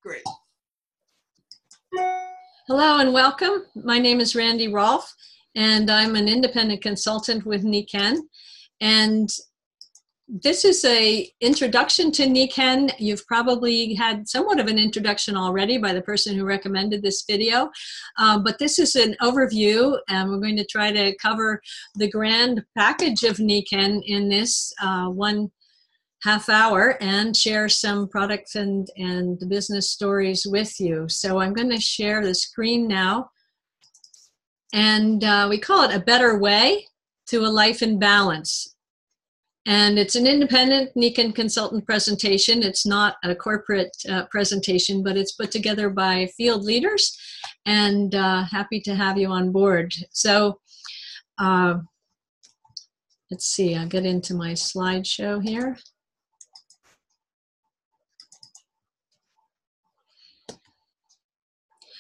Great. Hello and welcome. My name is Randy Rolfe, and I'm an independent consultant with Nikken. And this is an introduction to Nikken. You've probably had somewhat of an introduction already by the person who recommended this video. But this is an overview, and we're going to try to cover the grand package of Nikken in this 1.5 hour and share some products and business stories with you. So I'm going to share the screen now. And we call it A Better Way to a Life in Balance. And it's an independent Nikken consultant presentation. It's not a corporate presentation, but it's put together by field leaders, and happy to have you on board. So let's see, I'll get into my slideshow here.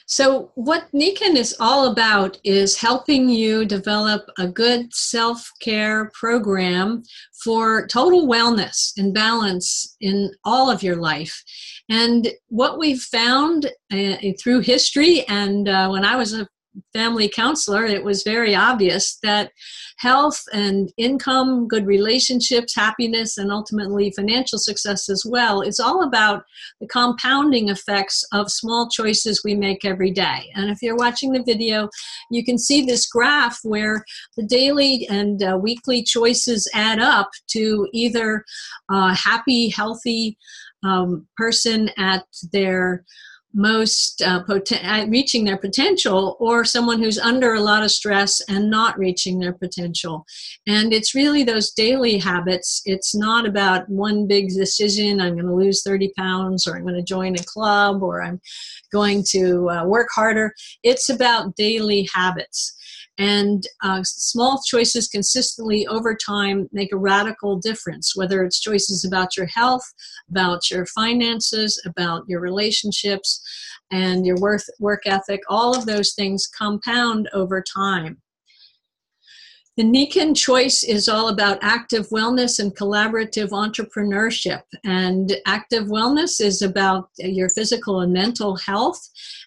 So what Nikken is all about is helping you develop a good self-care program for total wellness and balance in all of your life. And what we've found through history, and when I was a family counselor, it was very obvious that health and income, good relationships, happiness, and ultimately financial success as well is all about the compounding effects of small choices we make every day. And if you're watching the video, you can see this graph where the daily and weekly choices add up to either a happy, healthy person at their most reaching their potential, or someone who's under a lot of stress and not reaching their potential. And it's really those daily habits. It's not about one big decision, I'm going to lose 30 pounds, or I'm going to join a club, or I'm going to work harder. It's about daily habits. And small choices consistently over time make a radical difference, whether it's choices about your health, about your finances, about your relationships, and your work ethic. All of those things compound over time. The Nikken choice is all about active wellness and collaborative entrepreneurship. And active wellness is about your physical and mental health,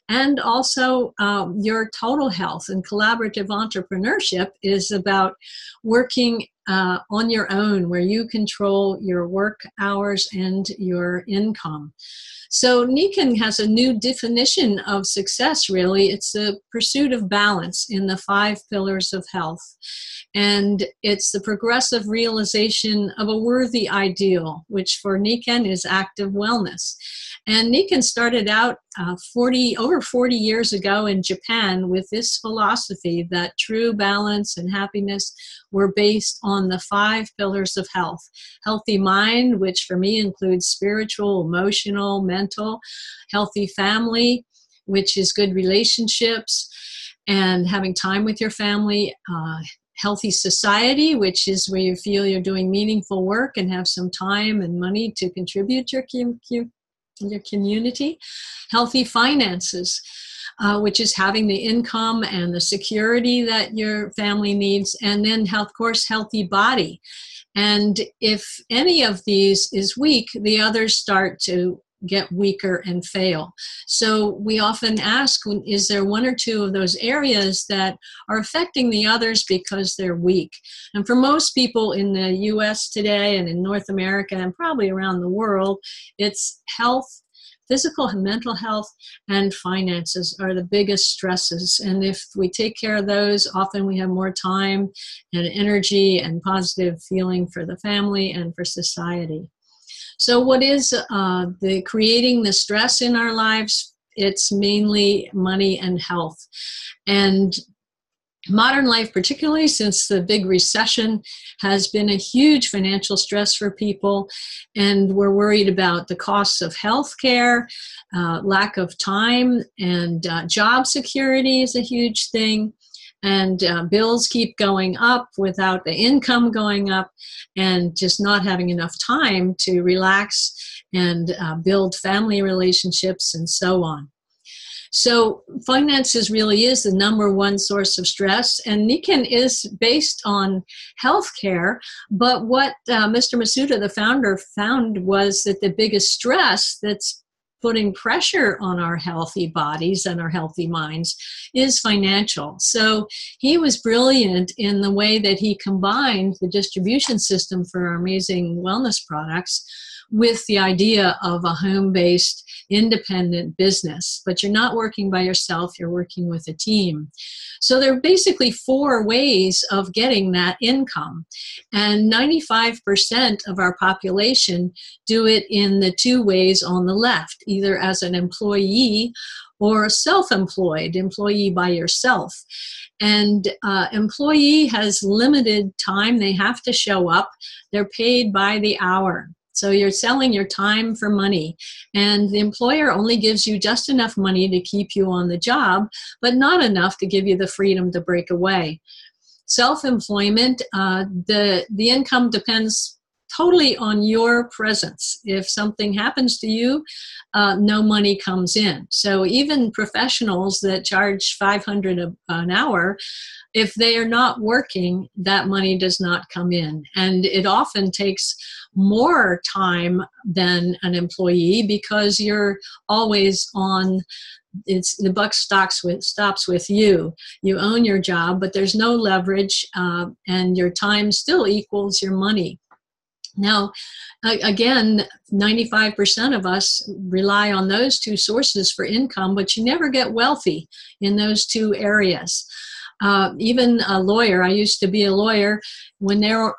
and also your total health. And collaborative entrepreneurship is about working on your own, where you control your work hours and your income. So Nikken has a new definition of success, really. It's the pursuit of balance in the 5 pillars of health. And it's the progressive realization of a worthy ideal, which for Nikken is active wellness. And Nikken started out over 40 years ago in Japan with this philosophy that true balance and happiness were based on the 5 pillars of health. Healthy mind, which for me includes spiritual, emotional, mental. Healthy family, which is good relationships and having time with your family. Healthy society, which is where you feel you're doing meaningful work and have some time and money to contribute to your community. Healthy finances, which is having the income and the security that your family needs. And then, of course, healthy body. And if any of these is weak, the others start to get weaker and fail. So we often ask, is there one or two of those areas that are affecting the others because they're weak? And for most people in the US today and in North America and probably around the world, it's health, physical and mental health, and finances are the biggest stresses. And if we take care of those, often we have more time and energy and positive feeling for the family and for society. So what is creating the stress in our lives? It's mainly money and health. And modern life, particularly since the big recession, has been a huge financial stress for people. And we're worried about the costs of health care, lack of time, and job security is a huge thing. And bills keep going up without the income going up, and just not having enough time to relax and build family relationships and so on. So finances really is the #1 source of stress, and Nikken is based on healthcare. But what Mr. Masuda, the founder, found was that the biggest stress that's putting pressure on our healthy bodies and our healthy minds is financial. So he was brilliant in the way that he combined the distribution system for our amazing wellness products with the idea of a home-based independent business. But you're not working by yourself, you're working with a team. So there are basically 4 ways of getting that income. And 95% of our population do it in the 2 ways on the left, either as an employee or self-employed, employee by yourself. And employee has limited time. They have to show up. They're paid by the hour. So you're selling your time for money, and the employer only gives you just enough money to keep you on the job, but not enough to give you the freedom to break away. Self-employment, the income depends totally on your presence. If something happens to you, no money comes in. So even professionals that charge $500 an hour, if they are not working, that money does not come in. And it often takes more time than an employee because you're always on. The buck stops with you. You own your job, but there's no leverage, and your time still equals your money. Now, again, 95% of us rely on those 2 sources for income, but you never get wealthy in those 2 areas. Even a lawyer, I used to be a lawyer, when they're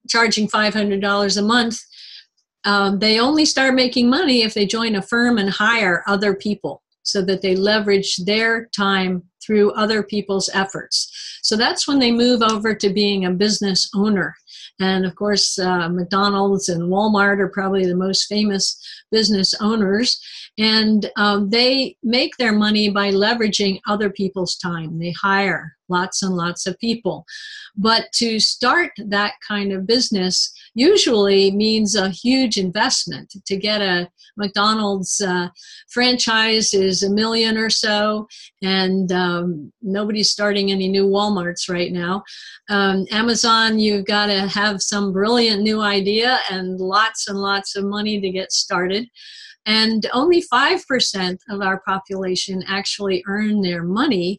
charging $500 a month, they only start making money if they join a firm and hire other people so that they leverage their time through other people's efforts. So that's when they move over to being a business owner. And of course, McDonald's and Walmart are probably the most famous business owners. And they make their money by leveraging other people's time. They hire lots and lots of people. But to start that kind of business usually means a huge investment. To get a McDonald's franchise is $1 million or so, and nobody's starting any new Walmarts right now. Amazon, you've got to have some brilliant new idea and lots of money to get started. And only 5% of our population actually earn their money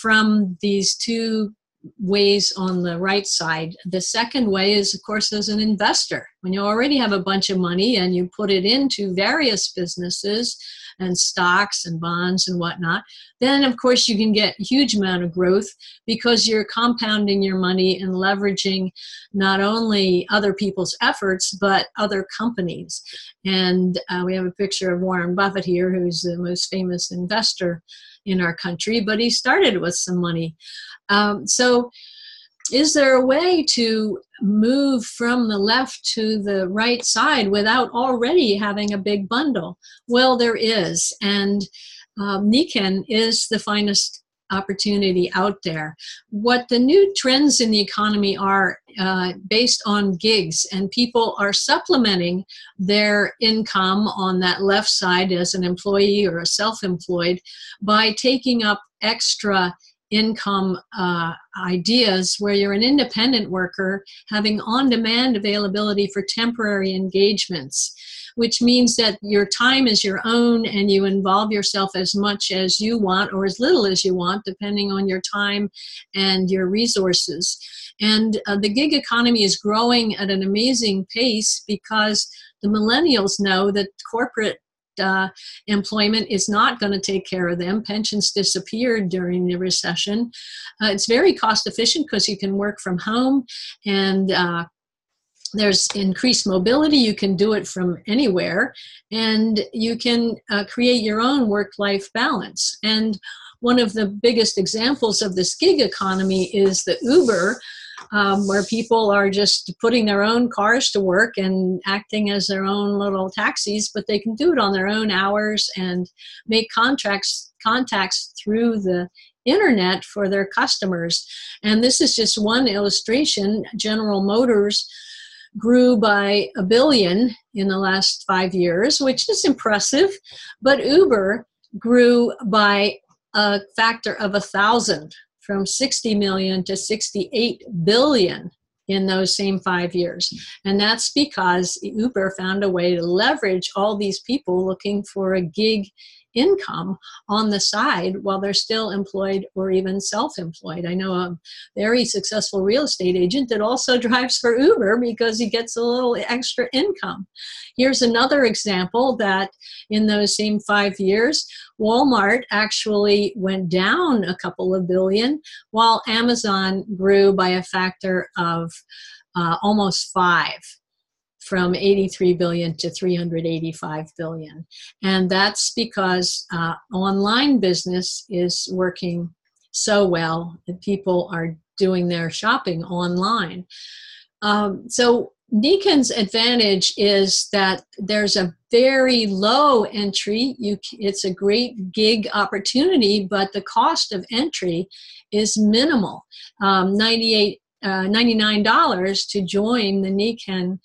from these 2 ways on the right side. The second way is, of course, as an investor. When you already have a bunch of money and you put it into various businesses and stocks and bonds and whatnot, then of course you can get a huge amount of growth because you're compounding your money and leveraging not only other people's efforts, but other companies. And we have a picture of Warren Buffett here, who's the most famous investor in our country, but he started with some money. So is there a way to move from the left to the right side without already having a big bundle? Well, there is. And Nikken is the finest opportunity out there. What the new trends in the economy are based on gigs, and people are supplementing their income on that left side as an employee or a self-employed by taking up extra income ideas where you're an independent worker having on-demand availability for temporary engagements, which means that your time is your own and you involve yourself as much as you want or as little as you want, depending on your time and your resources. And the gig economy is growing at an amazing pace because the millennials know that corporate employment is not going to take care of them. Pensions disappeared during the recession. It's very cost efficient because you can work from home, and there's increased mobility. You can do it from anywhere, and you can create your own work-life balance. And one of the biggest examples of this gig economy is the Uber, where people are just putting their own cars to work and acting as their own little taxis, but they can do it on their own hours and make contacts through the internet for their customers. And this is just one illustration. General Motors grew by $1 billion in the last 5 years, which is impressive, but Uber grew by a factor of 1,000. From 60 million to 68 billion in those same 5 years. And that's because Uber found a way to leverage all these people looking for a gig income on the side while they're still employed or even self-employed. I know a very successful real estate agent that also drives for Uber because he gets a little extra income. Here's another example that in those same 5 years, Walmart actually went down a couple of billion, while Amazon grew by a factor of almost 5. From 83 billion to 385 billion. And that's because online business is working so well that people are doing their shopping online. So Nikken's advantage is that there's a very low entry. It's a great gig opportunity, but the cost of entry is minimal. $99 to join the Nikken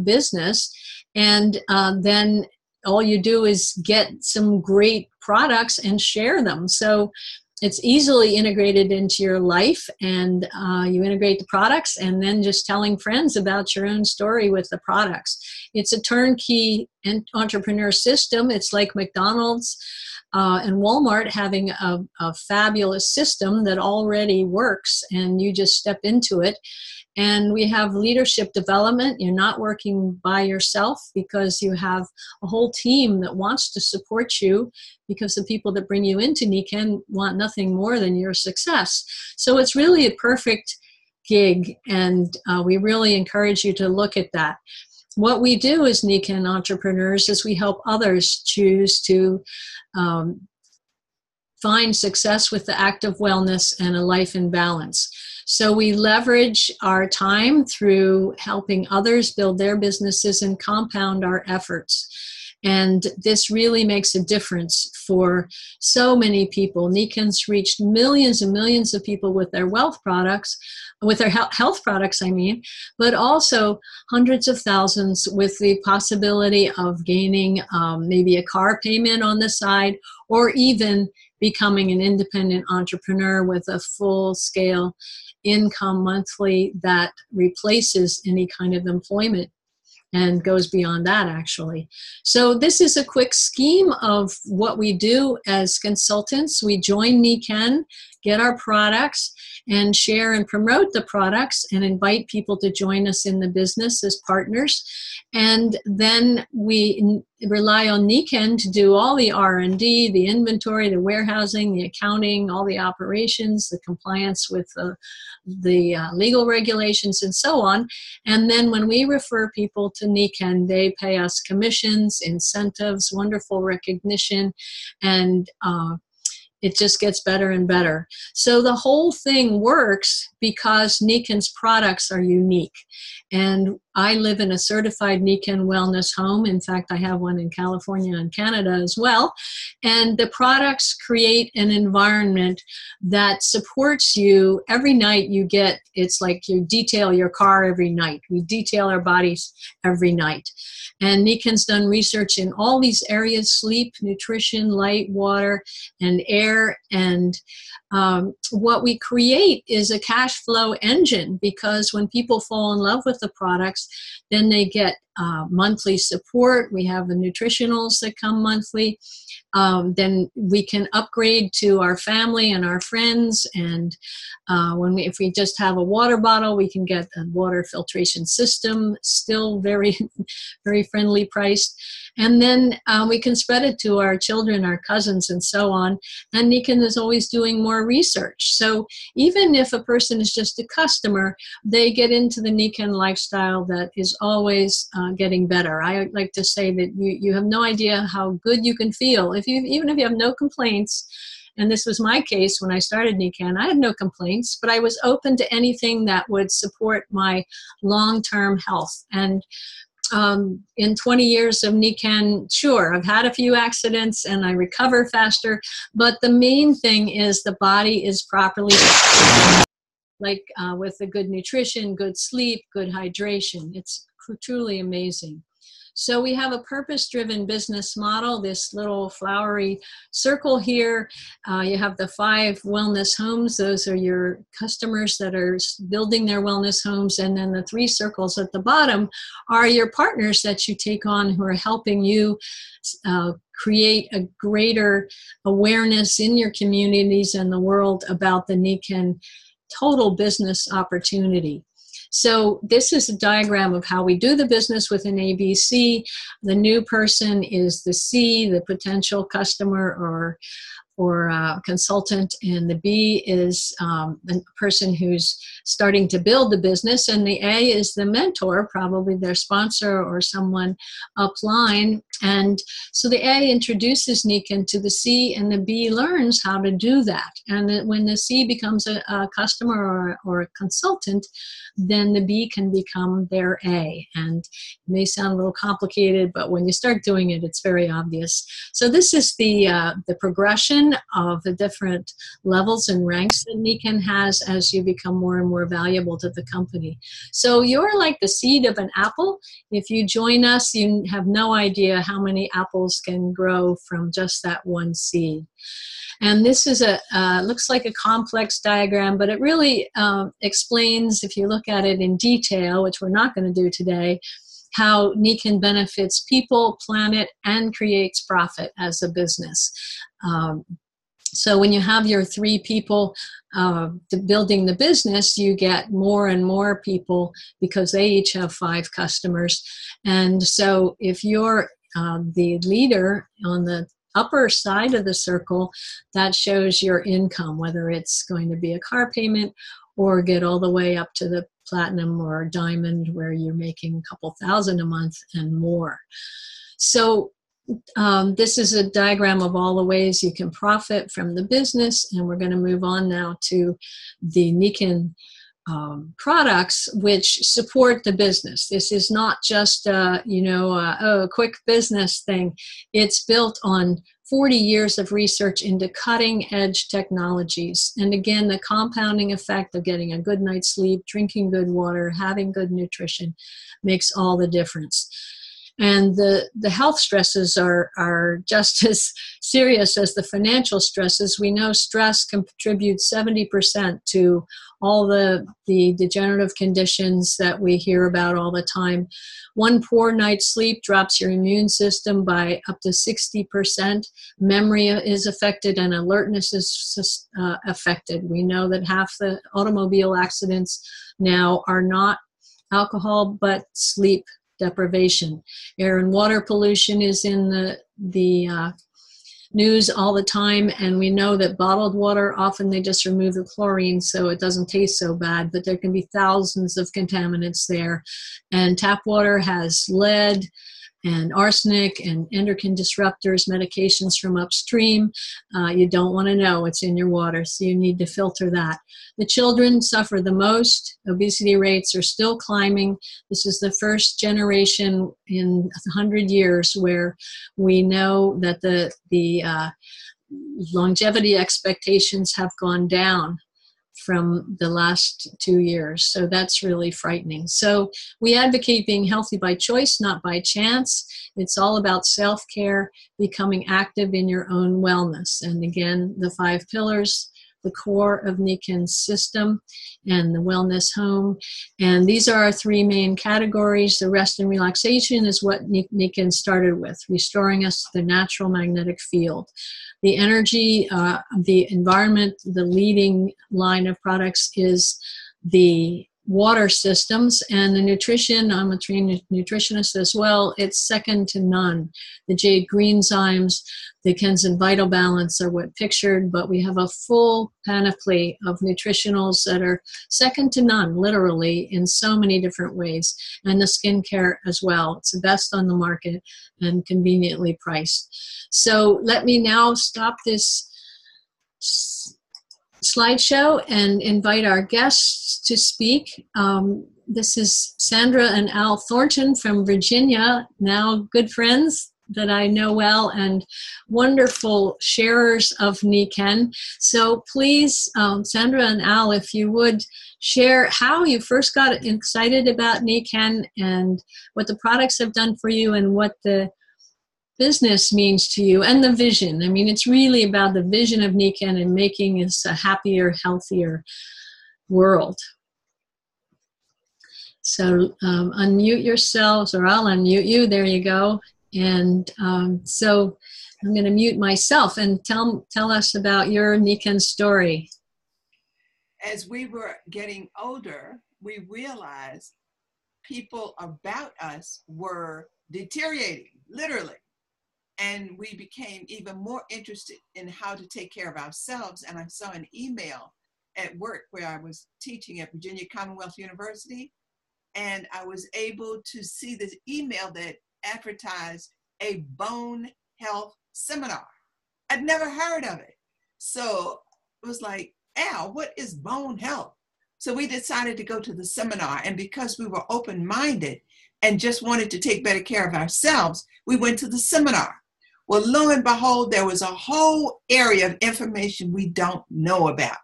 business, and then all you do is get some great products and share them. So it's easily integrated into your life, and you integrate the products and then just telling friends about your own story with the products. It's a turnkey entrepreneur system. It's like McDonald's and Walmart having a fabulous system that already works, and you just step into it. And we have leadership development. You're not working by yourself because you have a whole team that wants to support you, because the people that bring you into Nikken want nothing more than your success. So it's really a perfect gig, and we really encourage you to look at that. What we do as Nikken entrepreneurs is we help others choose to find success with the active wellness and a life in balance. So we leverage our time through helping others build their businesses and compound our efforts. And this really makes a difference for so many people. Nikken's reached millions and millions of people with their wealth products, with their health products, but also hundreds of thousands with the possibility of gaining maybe a car payment on the side, or even becoming an independent entrepreneur with a full-scale income monthly that replaces any kind of employment and goes beyond that, actually. So this is a quick scheme of what we do as consultants. We join Nikken, get our products, and share and promote the products, and invite people to join us in the business as partners. And then we rely on Nikken to do all the R&D, the inventory, the warehousing, the accounting, all the operations, the compliance with the legal regulations, and so on. And then when we refer people to Nikken, they pay us commissions, incentives, wonderful recognition, and it just gets better and better. So the whole thing works because Nikken's products are unique. And I live in a certified Nikken wellness home. In fact, I have one in California and Canada as well. And the products create an environment that supports you. Every night you get, it's like you detail your car every night. We detail our bodies every night. And Nikken's done research in all these areas: sleep, nutrition, light, water, and air. And what we create is a cash flow engine, because when people fall in love with the products, then they get monthly support. We have the nutritionals that come monthly. Then we can upgrade to our family and our friends. And if we just have a water bottle, we can get a water filtration system, still very, very friendly priced. And then we can spread it to our children, our cousins, and so on. And Nikken is always doing more research. So even if a person is just a customer, they get into the Nikken lifestyle that is always getting better. I like to say that you have no idea how good you can feel. Even if you have no complaints, and this was my case when I started Nikken, I had no complaints, but I was open to anything that would support my long-term health. And in 20 years of Nikken, sure, I've had a few accidents and I recover faster, but the main thing is the body is properly, with the good nutrition, good sleep, good hydration. It's truly amazing. So we have a purpose-driven business model, this little flowery circle here. You have the 5 wellness homes. Those are your customers that are building their wellness homes. And then the 3 circles at the bottom are your partners that you take on who are helping you create a greater awareness in your communities and the world about the Nikken total business opportunity. So this is a diagram of how we do the business with an ABC. The new person is the C, the potential customer or consultant, and the B is the person who's starting to build the business, and the A is the mentor, probably their sponsor or someone upline. And so the A introduces Nikken to the C, and the B learns how to do that. And when the C becomes a customer or a consultant, then the B can become their A. And it may sound a little complicated, but when you start doing it, it's very obvious. So this is the progression of the different levels and ranks that Nikken has as you become more and more valuable to the company. So you're like the seed of an apple. If you join us, you have no idea how many apples can grow from just that one seed. And this is looks like a complex diagram, but it really explains, if you look at it in detail, which we're not going to do today, how Nikken benefits people, planet, and creates profit as a business. So when you have your 3 people building the business, you get more and more people because they each have 5 customers. And so if you're the leader on the upper side of the circle, that shows your income, whether it's going to be a car payment or get all the way up to the platinum or diamond where you're making a couple thousand a month and more. So this is a diagram of all the ways you can profit from the business, and we're going to move on now to the Nikken products which support the business. This is not just a quick business thing. It's built on 40 years of research into cutting-edge technologies. And again, the compounding effect of getting a good night's sleep, drinking good water, having good nutrition makes all the difference. And the health stresses are just as serious as the financial stresses. We know stress contributes 70% to all the degenerative conditions that we hear about all the time. One poor night's sleep drops your immune system by up to 60%. Memory is affected and alertness is affected. We know that half the automobile accidents now are not alcohol, but sleep deprivation. Air and water pollution is in the news all the time, and we know that bottled water, often they just remove the chlorine so it doesn't taste so bad, but there can be thousands of contaminants there. And tap water has lead and arsenic and endocrine disruptors, medications from upstream. You don't want to know what's in your water, so you need to filter that. The children suffer the most. Obesity rates are still climbing. This is the first generation in 100 years where we know that the longevity expectations have gone down from the last 2 years. So that's really frightening. So we advocate being healthy by choice, not by chance. It's all about self-care, becoming active in your own wellness. And again, the 5 pillars, the core of Nikken's system, and the wellness home. And these are our 3 main categories. The rest and relaxation is what Nikken started with, restoring us to the natural magnetic field. The energy, the environment, the leading line of products is the water systems, and the nutrition. I'm a trained nutritionist as well. It's second to none. The jade greenzymes, the Kenzen Vital Balance are what pictured, but we have a full panoply of nutritionals that are second to none, literally, in so many different ways. And the skincare as well. It's the best on the market and conveniently priced. So let me now stop this slideshow and invite our guests to speak. This is Sandra and Al Thornton from Virginia, now good friends. that I know well and wonderful sharers of Nikken. So please, Sandra and Al, if you would share how you first got excited about Nikken and what the products have done for you and what the business means to you and the vision. I mean, it's really about the vision of Nikken and making us a happier, healthier world. So unmute yourselves, or I'll unmute you. There you go. And so I'm going to mute myself and tell us about your Nikken story. As we were getting older, we realized people about us were deteriorating, literally. And we became even more interested in how to take care of ourselves. And I saw an email at work where I was teaching at Virginia Commonwealth University. And I was able to see this email that advertised a bone health seminar. I'd never heard of it. So it was like, Al, what is bone health? So we decided to go to the seminar. And because we were open-minded and just wanted to take better care of ourselves, we went to the seminar. Well, lo and behold, there was a whole area of information we didn't know about.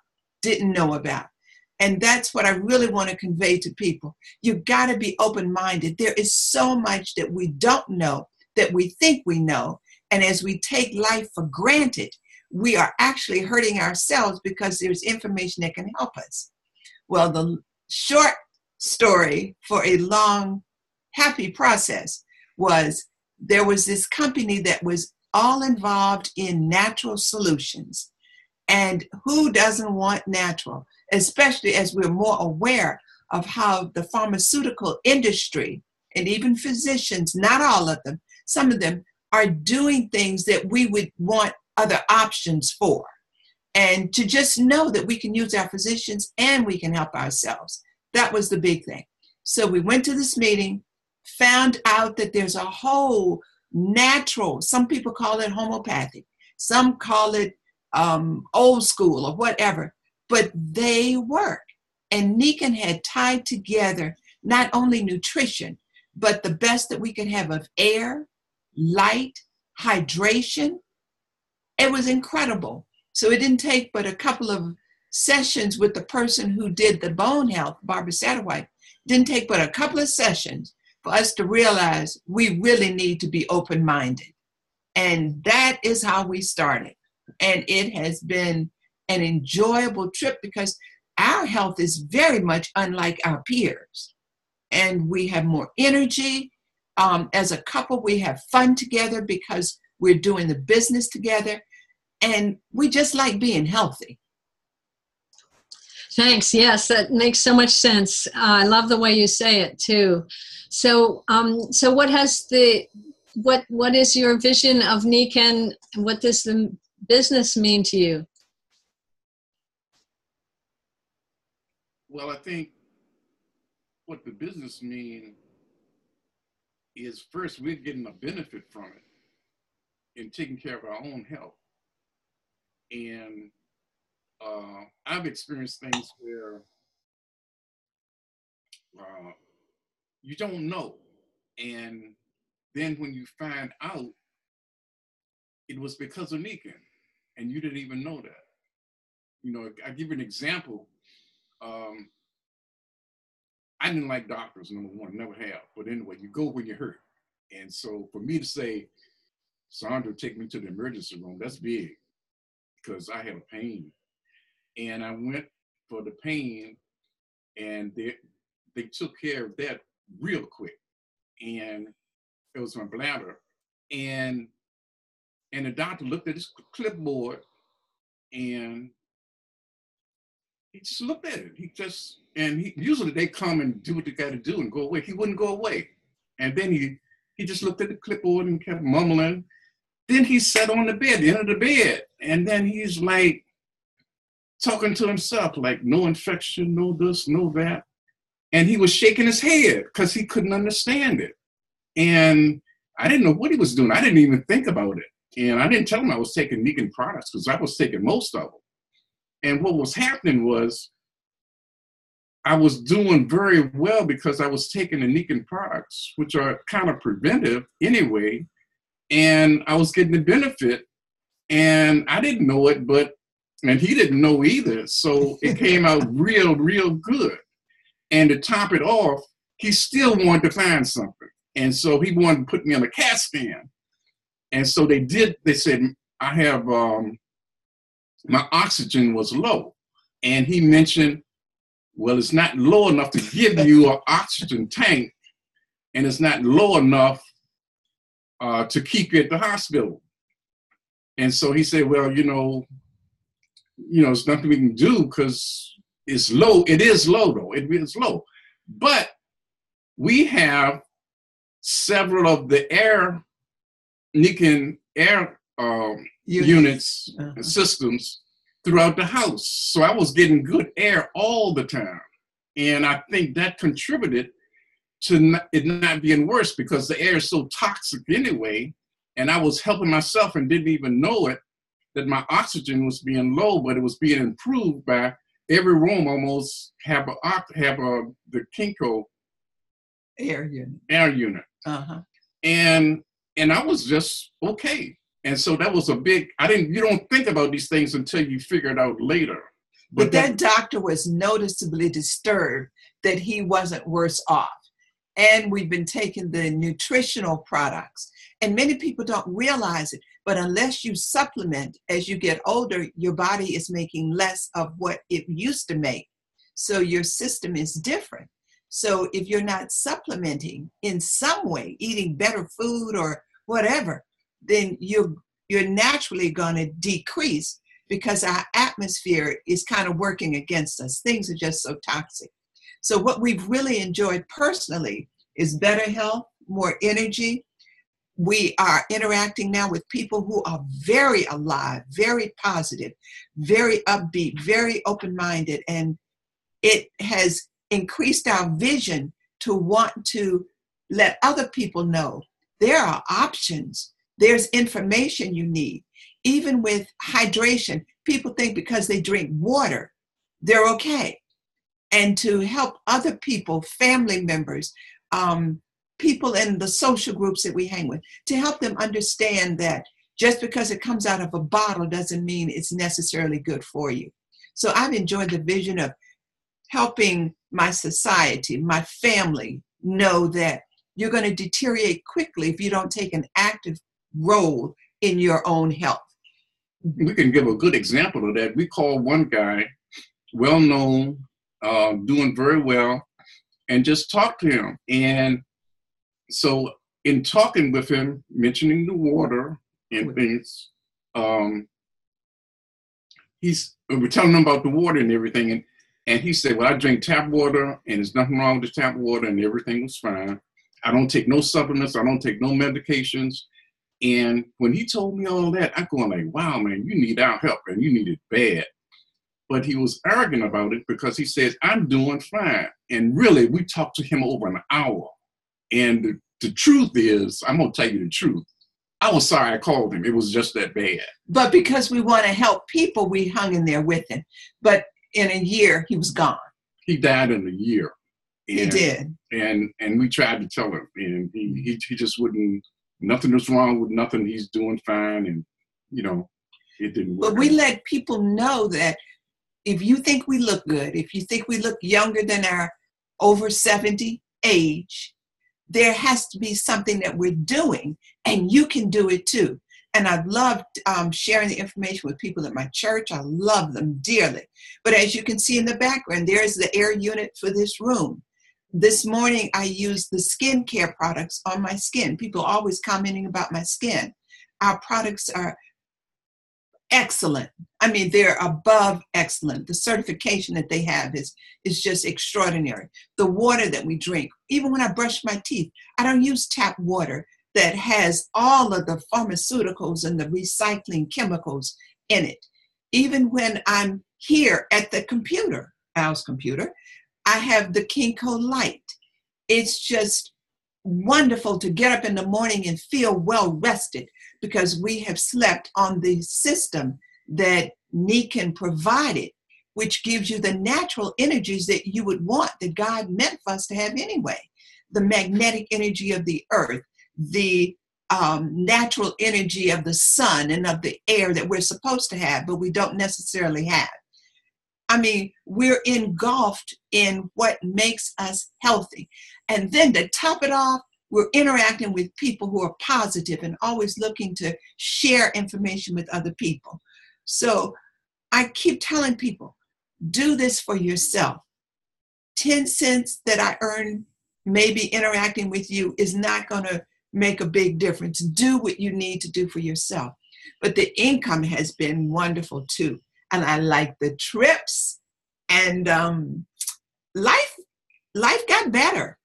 And that's what I really want to convey to people. You've got to be open-minded. There is so much that we don't know that we think we know. And as we take life for granted, we are actually hurting ourselves because there's information that can help us. Well, the short story for a long, happy process was there was this company that was all involved in natural solutions. And who doesn't want natural? Especially as we're more aware of how the pharmaceutical industry and even physicians, not all of them, some of them are doing things that we would want other options for. And to just know that we can use our physicians and we can help ourselves. That was the big thing. So we went to this meeting, found out that there's a whole natural, some people call it homeopathic, some call it old school or whatever, but they work. And Nikken had tied together not only nutrition, but the best that we could have of air, light, hydration. It was incredible. So it didn't take but a couple of sessions with the person who did the bone health, Barbara Satterwhite. Didn't take but a couple of sessions for us to realize we really need to be open-minded. And that is how we started. And it has been an enjoyable trip because our health is very much unlike our peers. And we have more energy. As a couple, we have fun together because we're doing the business together. And we just like being healthy. Thanks. Yes, that makes so much sense. I love the way you say it too. So, so what is your vision of Nikken? What does the business mean to you? Well, I think what the business means is first we're getting a benefit from it in taking care of our own health. And I've experienced things where you don't know. And then when you find out, it was because of Nikken, and you didn't even know that. You know, I'll give you an example. I didn't like doctors, number one, never have. But anyway, you go when you're hurt. And so for me to say, Sandra, take me to the emergency room, that's big because I had a pain. And I went for the pain and they took care of that real quick. And it was my bladder. And the doctor looked at his clipboard and he just looked at it. Usually they come and do what they got to do and go away. He wouldn't go away. And then he just looked at the clipboard and kept mumbling. Then he sat on the bed, the end of the bed. And then he's like talking to himself, like no infection, no this, no that. And he was shaking his head because he couldn't understand it. And I didn't know what he was doing. I didn't even think about it. And I didn't tell him I was taking Nikken products because I was taking most of them. And what was happening was I was doing very well because I was taking the Nikken products, which are kind of preventive anyway. and I was getting the benefit, and I didn't know it, and he didn't know either. So it came out real, real good. And to top it off, he still wanted to find something. And so he wanted to put me on a CAT scan. And so they said, I have, my oxygen was low. And he mentioned, well, it's not low enough to give you an oxygen tank, and it's not low enough to keep you at the hospital. And so he said, well, it's nothing we can do because it's low. It is low, though. It is low. But we have several of the Nikken air units, systems throughout the house. So I was getting good air all the time. And I think that contributed to it not being worse, because the air is so toxic anyway. And I was helping myself and didn't even know it, that my oxygen was being low, but it was being improved by every room almost have the Kinko air unit. Uh-huh. And I was just okay. And so that was you don't think about these things until you figure it out later. But that doctor was noticeably disturbed that he wasn't worse off. And we've been taking the nutritional products. And many people don't realize it, but unless you supplement as you get older, your body is making less of what it used to make. So your system is different. So if you're not supplementing in some way, eating better food or whatever, then you're naturally going to decrease, because our atmosphere is kind of working against us. Things are just so toxic. So what we've really enjoyed personally is better health, more energy. We are interacting now with people who are very alive, very positive, very upbeat, very open-minded, and it has increased our vision to want to let other people know there are options. There's information you need. Even with hydration, people think because they drink water, they're okay. And to help other people, family members, people in the social groups that we hang with, to help them understand that just because it comes out of a bottle doesn't mean it's necessarily good for you. So I've enjoyed the vision of helping my society, my family, know that you're going to deteriorate quickly if you don't take an active role in your own health. We can give a good example of that. We called one guy, well-known, doing very well, and just talked to him. And so in talking with him, mentioning the water and things, we're telling him about the water and everything. And he said, well, I drink tap water, and there's nothing wrong with the tap water, and everything was fine. I don't take no supplements. I don't take no medications. And when he told me all that, I'm going like, wow, man, you need our help, and you need it bad. But he was arrogant about it because he says, I'm doing fine. And really, we talked to him over an hour. And the truth is, I'm going to tell you the truth. I was sorry I called him. It was just that bad. But because we want to help people, we hung in there with him. But in a year, he was gone. He died in a year. He did. And we tried to tell him. And he just wouldn't. Nothing was wrong with nothing. He's doing fine. And, it didn't work. But we let people know that if you think we look good, if you think we look younger than our over 70 age, there has to be something that we're doing, and you can do it too. And I've loved sharing the information with people at my church. I love them dearly. But as you can see in the background, there's the air unit for this room. This morning, I used the skincare products on my skin. People are always commenting about my skin. Our products are excellent. I mean, they're above excellent. The certification that they have is just extraordinary. The water that we drink, even when I brush my teeth, I don't use tap water that has all of the pharmaceuticals and the recycling chemicals in it. Even when I'm here at the computer, Al's computer, I have the Kinko Light. It's just wonderful to get up in the morning and feel well rested because we have slept on the system that Nikken provided, which gives you the natural energies that you would want, that God meant for us to have anyway. The magnetic energy of the earth, the natural energy of the sun and of the air that we're supposed to have, but we don't necessarily have. I mean, we're engulfed in what makes us healthy. And then to top it off, we're interacting with people who are positive and always looking to share information with other people. So I keep telling people, do this for yourself. 10 cents that I earn maybe interacting with you is not going to make a big difference. Do what you need to do for yourself. But the income has been wonderful too. And I like the trips, and life got better.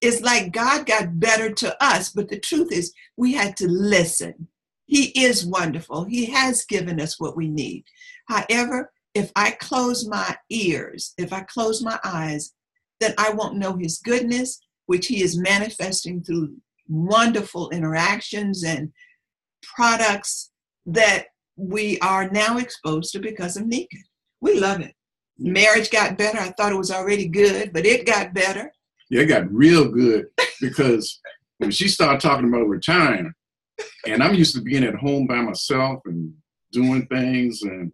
It's like God got better to us, but the truth is we had to listen. He is wonderful. He has given us what we need. However, if I close my ears, if I close my eyes, then I won't know his goodness, which he is manifesting through wonderful interactions and products that we are now exposed to because of Nikken. We love it. Marriage got better. I thought it was already good, but it got better. Yeah, it got real good because when she started talking about retiring, and I'm used to being at home by myself and doing things, and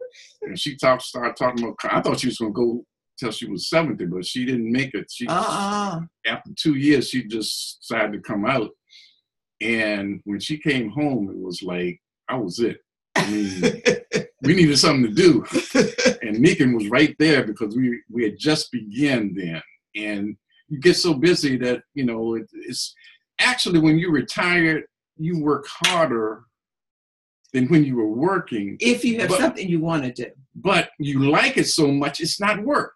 she started talking about, I thought she was going to go till she was 70, but she didn't make it. She after 2 years, she just decided to come out. And when she came home, it was like, I was it. I mean, we needed something to do. And Nikken was right there because we had just begun then. And you get so busy that, you know, it's actually when you retired, you work harder than when you were working. If you have something you want to do. But you like it so much, it's not work.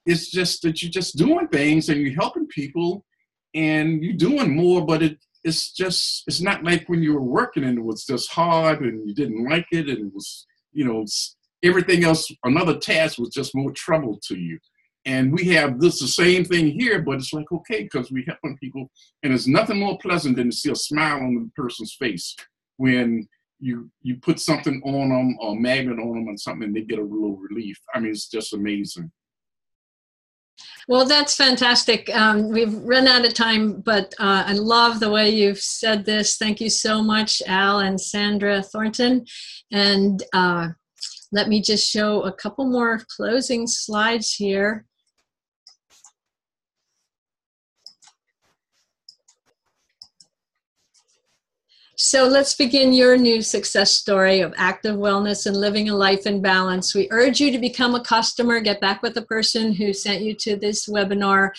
It's just that you're just doing things and you're helping people and you're doing more, but it's not like when you were working and it was just hard and you didn't like it and it was, you know, everything else, another task was just more trouble to you. And we have the same thing here, but it's like, okay, because we're helping people. And there's nothing more pleasant than to see a smile on the person's face when you put something on them or a magnet on them and something and they get a little relief. I mean, it's just amazing. Well, that's fantastic. We've run out of time, but I love the way you've said this. Thank you so much, Al and Sandra Thornton. And let me just show a couple more closing slides here. So let's begin your new success story of active wellness and living a life in balance. We urge you to become a customer, get back with the person who sent you to this webinar,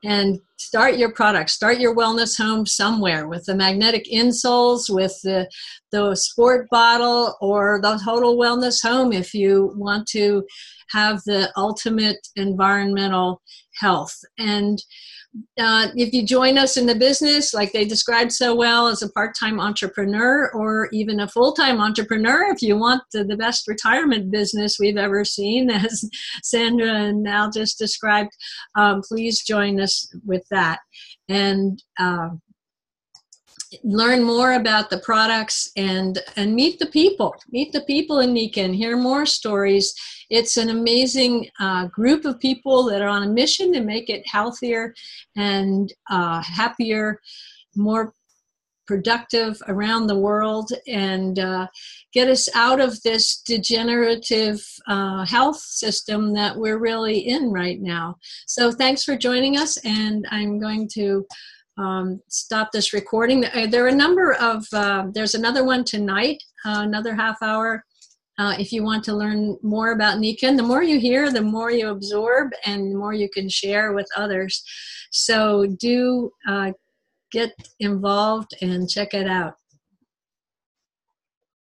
and start your product. Start your wellness home somewhere with the magnetic insoles, with the sport bottle, or the total wellness home if you want to have the ultimate environmental health. And if you join us in the business, like they described so well, as a part-time entrepreneur or even a full-time entrepreneur, if you want the best retirement business we've ever seen, as Sandra and Al just described, please join us with that. And learn more about the products and meet the people. Meet the people in Nikken. Hear more stories. It's an amazing group of people that are on a mission to make it healthier and happier, more productive around the world, and get us out of this degenerative health system that we're really in right now. So thanks for joining us, and I'm going to stop this recording. There are a number of, there's another one tonight, another half hour. If you want to learn more about Nikken, the more you hear, the more you absorb, and the more you can share with others. So do get involved and check it out.